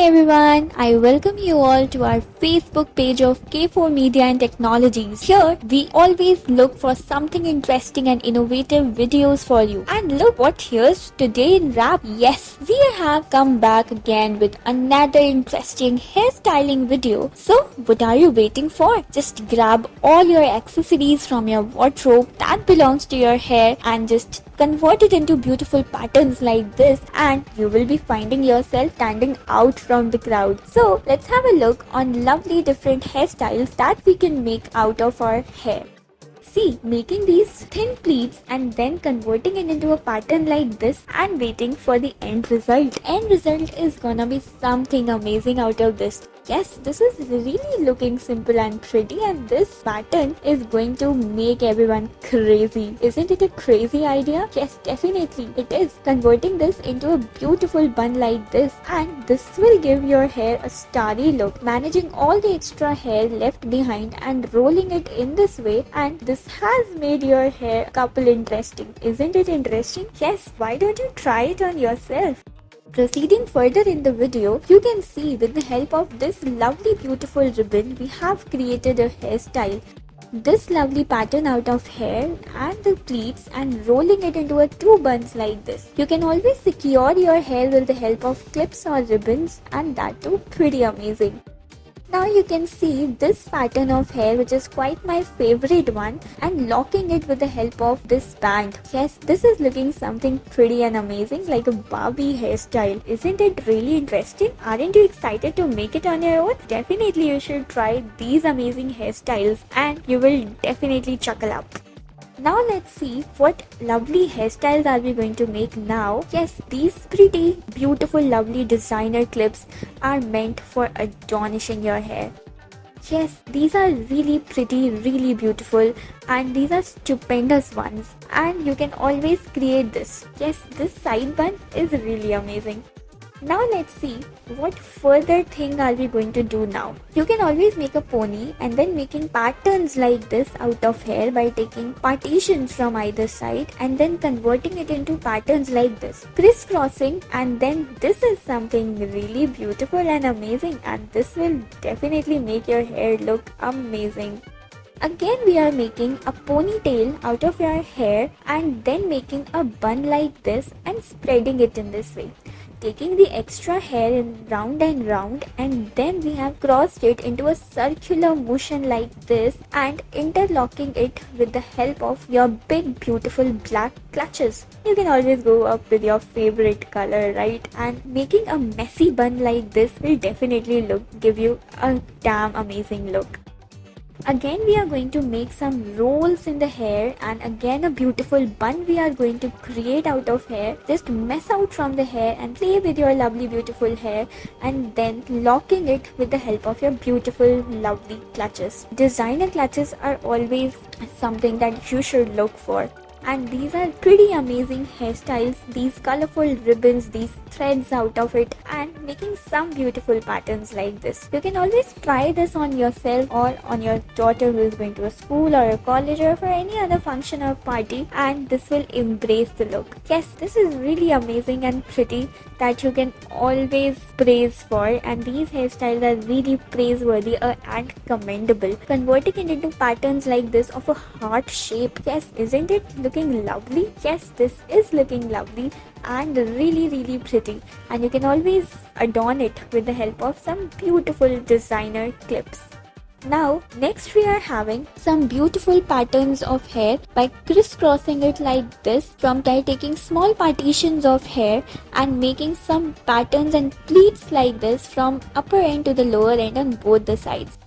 everyone, I welcome you all to our Facebook page of K4 Media and Technologies. Here, we always look for something interesting and innovative videos for you. And look what here's today in wrap. Yes, we have come back again with another interesting hairstyling video. So, what are you waiting for? Just grab all your accessories from your wardrobe that belongs to your hair and just convert it into beautiful patterns like this, and you will be finding yourself standing out from the crowd. So let's have a look on lovely different hairstyles that we can make out of our hair. See, making these thin pleats and then converting it into a pattern like this and waiting for the end result. End result is gonna be something amazing out of this. Yes, this is really looking simple and pretty, and this pattern is going to make everyone crazy. Isn't it a crazy idea? Yes, definitely it is. Converting this into a beautiful bun like this, and this will give your hair a starry look. Managing all the extra hair left behind and rolling it in this way, and this has made your hair couple interesting. Isn't it interesting? Yes, why don't you try it on yourself? Proceeding further in the video, you can see with the help of this lovely beautiful ribbon, we have created a hairstyle. This lovely pattern out of hair and the pleats and rolling it into a two buns like this. You can always secure your hair with the help of clips or ribbons, and that too pretty amazing. Now you can see this pattern of hair, which is quite my favorite one, and locking it with the help of this band. Yes, this is looking something pretty and amazing, like a Barbie hairstyle. Isn't it really interesting? Aren't you excited to make it on your own? Definitely you should try these amazing hairstyles and you will definitely chuckle up. Now let's see what lovely hairstyles are we going to make now. Yes, these pretty, beautiful, lovely designer clips are meant for adornishing your hair. Yes, these are really pretty, really beautiful, and these are stupendous ones. And you can always create this. Yes, this side bun is really amazing. Now let's see what further thing are we going to do now. You can always make a pony and then making patterns like this out of hair by taking partitions from either side and then converting it into patterns like this. Crisscrossing, and then this is something really beautiful and amazing, and this will definitely make your hair look amazing. Again, we are making a ponytail out of your hair and then making a bun like this and spreading it in this way. Taking the extra hair in round and then we have crossed it into a circular motion like this and interlocking it with the help of your big beautiful black clutches. You can always go up with your favorite color, right? And making a messy bun like this will definitely give you a damn amazing look. Again, we are going to make some rolls in the hair, and again a beautiful bun we are going to create out of hair. Just mess out from the hair and play with your lovely beautiful hair, and then locking it with the help of your beautiful lovely clutches. Designer clutches are always something that you should look for. And these are pretty amazing hairstyles, these colorful ribbons, these threads out of it, and making some beautiful patterns like this. You can always try this on yourself or on your daughter who is going to a school or a college or for any other function or party, and this will embrace the look. Yes, this is really amazing and pretty that you can always praise for, and these hairstyles are really praiseworthy and commendable. Converting it into patterns like this of a heart shape. Yes, isn't it looking lovely? Yes, this is looking lovely and really pretty, and you can always adorn it with the help of some beautiful designer clips. Now, next we are having some beautiful patterns of hair by crisscrossing it like this, from by taking small partitions of hair and making some patterns and pleats like this from upper end to the lower end on both the sides.